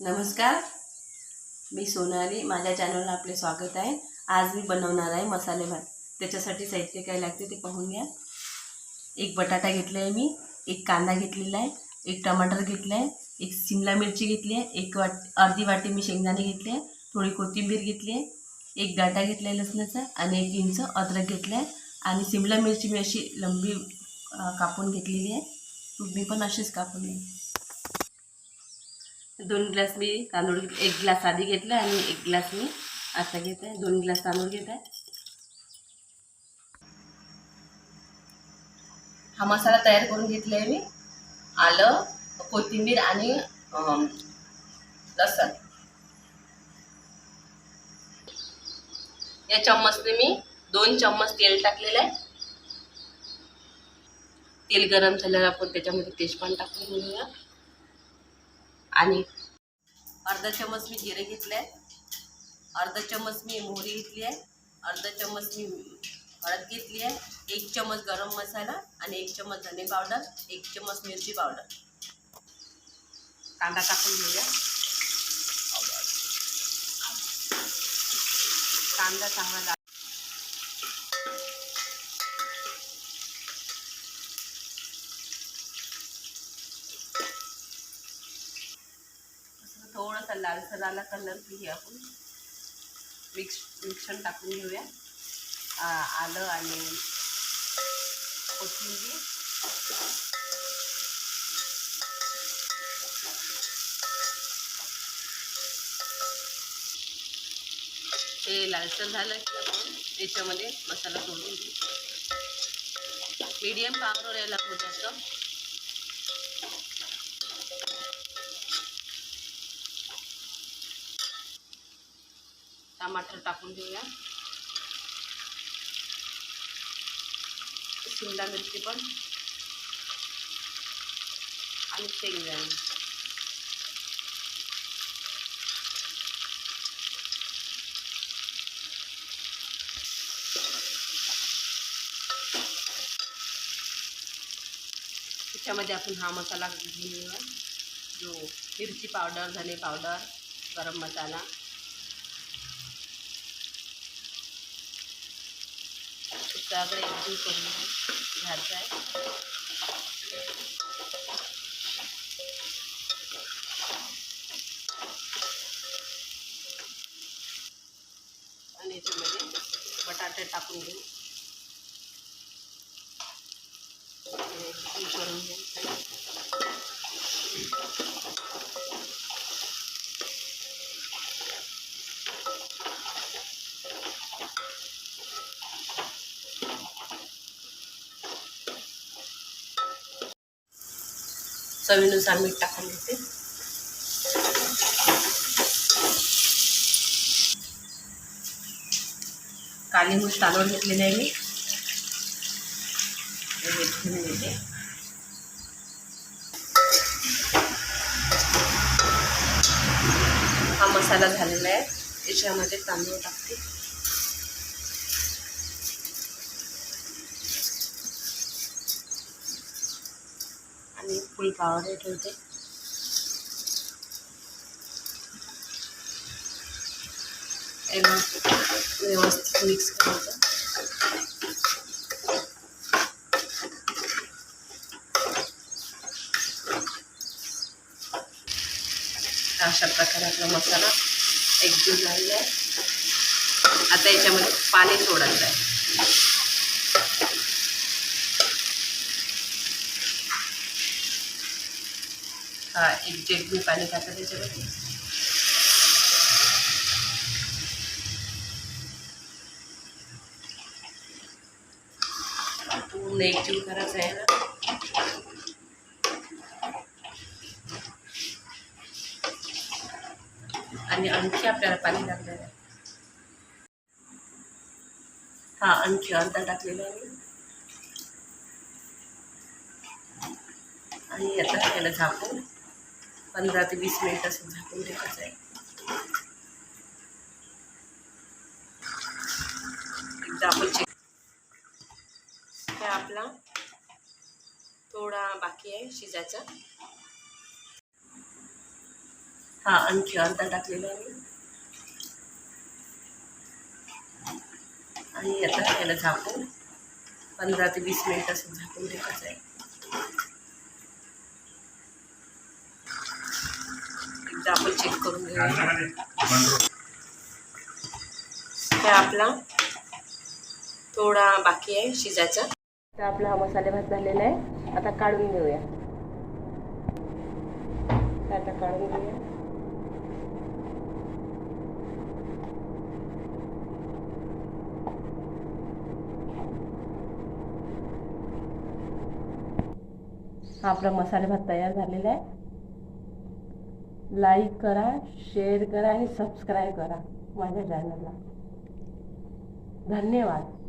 नमस्कार, मी सोनाली. माझ्या चॅनलला आपले स्वागत आहे. आज मी बनवणार आहे मसाले भात. त्याच्यासाठी साहित्य काय लागते ते पाहून घ्या. एक बटाटा घेतला आहे मी, एक कांदा घेतलेला आहे, एक टमाटर घेतला आहे, एक शिमला मिरची घेतली आहे, अर्धी वाटी मी शेंगदाणे घेतले आहे, थोडी कोथिंबीर घेतली आहे, एक गाठा घेतला आहे लसणाचा आणि 1 इंच अद्रक घेतला आहे आणि शिमला मिरची मी अशी लंबी कापून घेतलेली आहे. मी पण अशीच कापून आहे. 2 ग्लास मी तांदूळ, 1 ग्लास आधी घेतला आणि 1 ग्लास मी आता घेत आहे. 2 ग्लास तांदूळ घेत आहे. हा मसाला तयार करून घेतला आहे मी. आलं, कोथिंबीर आणि लसण. या चम्मचने मी 2 चम्मच तेल टाकलेलं आहे. तेल गरम झाल्यावर आपण त्याच्यामध्ये तेजपान टाकून घेऊया आणि अर्धा चम्मच मी जिरे घेतले आहे, अर्धा चम्मच मी मोहरी घेतली आहे, अर्धा चम्मच मी हळद घेतली आहे, 1 चम्मच गरम मसाला आणि 1 चम्मच धने पावडर, 1 चम्मच मिरची पावडर. कांदा टाकून घेऊया. कांदा चांगला थोडासा लालसर आला कलर की आपण मिक्सर टाकून घेऊया. आलं आणि कोथिंबीर, हे लालसर झालं की आपण त्याच्यामध्ये मसाला सोडून घेऊ. मीडियम पावरवर यायला होतं. टमाटर टाकून घेऊया, शिमला मिरची पण आणि शेंगदाणे. त्याच्यामध्ये आपण हा मसाला घेऊया, जो मिरची पावडर, धने पावडर, गरम मसाला. सगळे एकदम करून घ्यायचं आहे. आणि याच्यामध्ये बटाटे टाकून घेऊ करून घ्यायचं. चवीनुसार मीठ टाकून घेते. काली मिर्च तांदूळ घेतलेले आहे मी, घेऊन घेते. हा मसाला झालेला आहे. याच्यामध्ये तांदूळ टाकते आणि फुल पावडर ठेवते. व्यवस्थित मिक्स करायचं. अशा प्रकारे आपला मसाला एकजीव झालेला आहे. आता याच्यामध्ये पाणी सोडायचं आहे. हा 1 जेट मी पाणी टाकतं त्याच्यामध्ये. पूर्ण एकजीव करायचं आहे ना. आणि आणखी आपल्याला पाणी लागणार आहे. हा आणखी अर्धा टाकलेला आहे मी. आणि आता त्याला झाकून 15 ते 20 मिनिट असं झाकून ठेवायचं आहे. एकदा आपण चेक. हे आपला थोडा बाकी आहे शिजायचा. हा आणखी अर्धा टाकलेला आहे आणि आता याला झाकून 15 ते 20 मिनिट असं झाकून ठेवायचं आहे. एकदा आपण चेक करून घेऊया. तर आपला थोडा बाकी आहे शिजायचा. तर आपला हा मसाले भात झालेला आहे. आता काढून घेऊया. आता काढून घेऊया. हा आपला मसाले भात तयार झालेला आहे. लाईक करा, शेअर करा आणि सबस्क्राईब करा माझ्या चॅनलला. धन्यवाद.